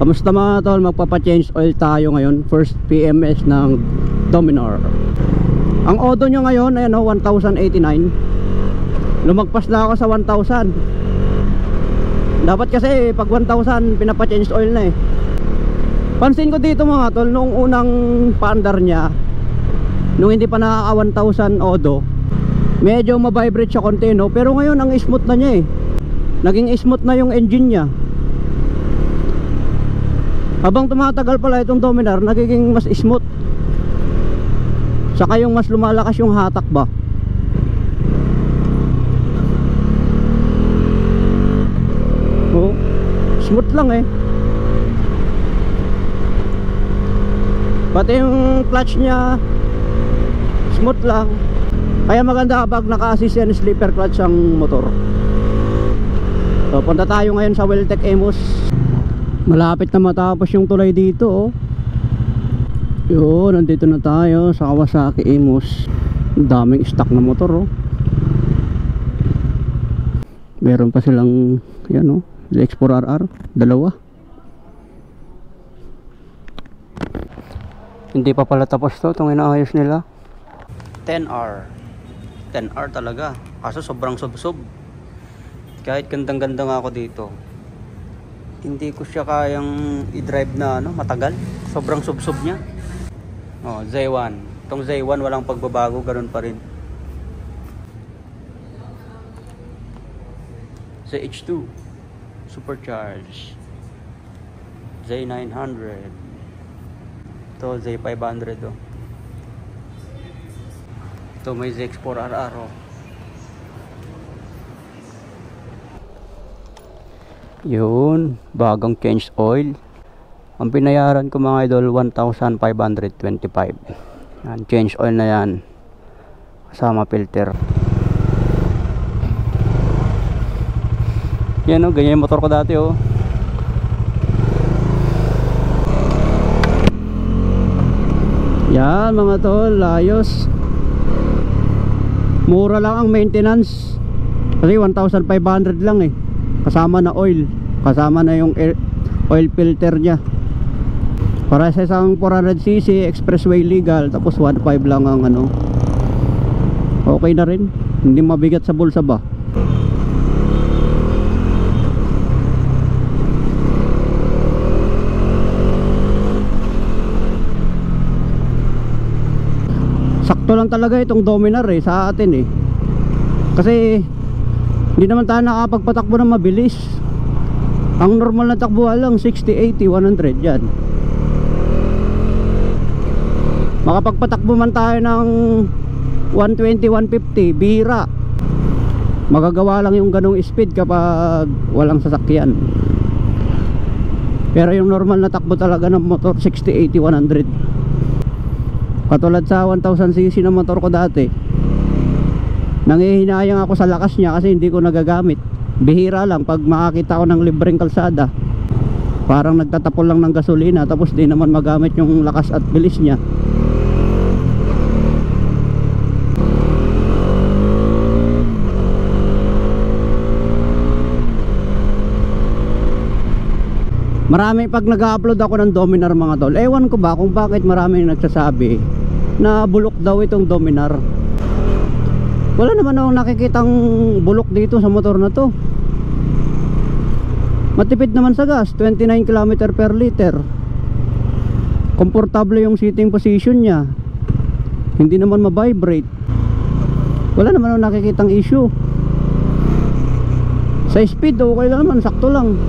Kamusta mga tol, magpapa-change oil tayo ngayon. First PMS ng Dominar. Ang odo nyo ngayon ayan o, 1089. Lumagpas na ako sa 1000. Dapat kasi pag 1000 pinapa-change oil na eh. Pansin ko dito mga tol, nung unang paandar niya, nung hindi pa nakaka 1000 odo, medyo mabibrate siya konti no. Pero ngayon ang smooth na niya eh. Naging smooth na yung engine niya. Habang tumatagal pala itong Dominar, nagiging mas smooth. Saka yung mas lumalakas yung hatak ba. Oh, smooth lang eh. Pati yung clutch niya smooth lang. Kaya maganda kapag naka-assist yan, sleeper clutch ang motor. So punta tayo ngayon sa Weltec Emos. Malapit na matapos yung tulay dito oh. Yun, nandito na tayo sa Kawasaki Emos. Daming stock na motor oh. Meron pa silang yan oh, X4RR, dalawa. Hindi pa pala tapos to, itong inaayos nila. 10R talaga, kaso sobrang sub-sub. Kahit gandang-ganda nga ako dito, hindi ko siya kayang i-drive na ano, matagal. Sobrang sub-sub niya. Oh, Z1. Itong Z1 walang pagbabago, ganun pa rin. ZH2 Supercharge. Z900. Ito Z500 oh. Ito may ZX4RR oh. Yun, bagong change oil. Ang pinayaran ko mga idol 1,525. Yan, change oil na yan. Kasama filter. Yan o, ganyan yung motor ko dati o. Yan mga tol, ayos. Mura lang ang maintenance. Kasi 1,500 lang eh. Kasama na oil, kasama na yung oil filter nya. Para sa isang 400cc expressway legal, tapos 1.5 lang ang ano. Okay na rin, hindi mabigat sa bulsa ba. Sakto lang talaga itong Dominar eh sa atin eh. Kasi hindi naman tayo nakapagpatakbo ng mabilis. Ang normal na takbuhan lang 60, 80, 100 yan. Makapagpatakbo man tayo ng 120, 150, bira. Magagawa lang yung ganong speed kapag walang sasakyan. Pero yung normal na takbo talaga ng motor 60, 80, 100. Katulad sa 1000cc na motor ko dati, nangihinayang ako sa lakas niya kasi hindi ko nagagamit. Bihira lang pag makakita ko ng libreng kalsada, parang nagtatapon lang ng gasolina tapos di naman magamit yung lakas at bilis niya. Marami pag nag-upload ako ng Dominar mga tol, ewan ko ba kung bakit maraming nagsasabi na bulok daw itong Dominar. Wala naman akong nakikitang bulok dito sa motor na to. Matipid naman sa gas, 29 km per liter. Komportable yung sitting position nya. Hindi naman ma-vibrate. Wala naman akong nakikitang issue. Sa speed okay lang naman, sakto lang.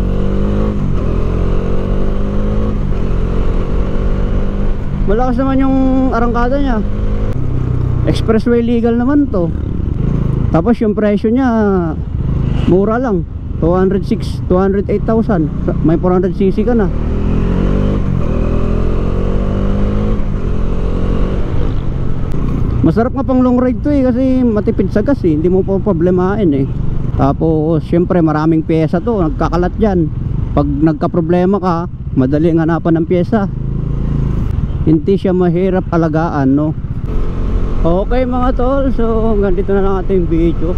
Malakas naman yung arangkada nya. Expressway legal naman to. Tapos yung presyo niya mura lang, 208,000. May 400cc ka na. Masarap nga pang long ride to eh, kasi matipid sa gas eh, hindi mo pa problemahin eh. Tapos syempre maraming pyesa to, nagkakalat dyan. Pag nagka-problema ka, madaling hanapan ng pyesa. Hindi siya mahirap alagaan no. Okay mga tol, so hanggang dito na lang ating video.